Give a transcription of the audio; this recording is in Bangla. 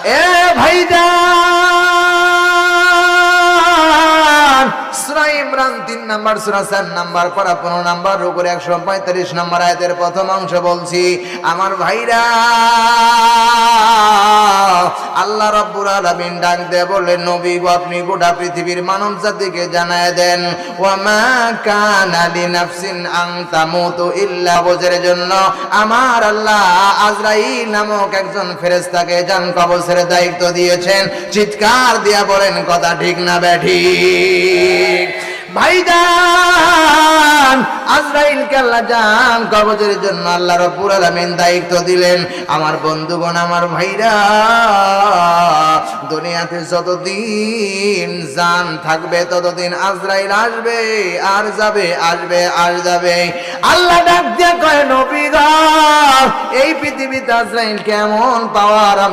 এ ভাইজান, সূরা ইমরান 3 নাম্বার সূরা 4 নাম্বার পারা 15 নাম্বার রুকুর 145 নাম্বার আয়াতের প্রথম অংশ বলছি। আমার ভাইরা, আল্লাহ রাব্বুল আলামিন ডাক দিয়ে বললেন, নবী গো আপনি গোটা পৃথিবীর মানব জাতিকে জানায় দেন, ওয়া মা কানা লিনাফসিন আন তামুতু ইল্লা বজের জন্য আমার আল্লাহ আজরাইল নামক একজন ফেরেশতাকে জান কবজের দায়িত্ব দিয়েছেন। চিৎকার দিয়া বলেন কথা ঠিক না ব্যাঠিক? ভাইজান, আজরাইলকে আল্লাহ জান কবজের জন্য আল্লাহ রাব্বুল আলামিন দায়িত্ব দিলেন। আমার বন্ধুগণ, আমার ভাইরা, দুনিয়াতে যতদিন জান থাকবে ততদিন আজরাইল আসবে আর যাবে, আসবে আর যাবে। আল্লাহ ডাক দিয়ে কয়, নবী গো এই পৃথিবীতে আজরাইল কেমন পাওয়ার আমি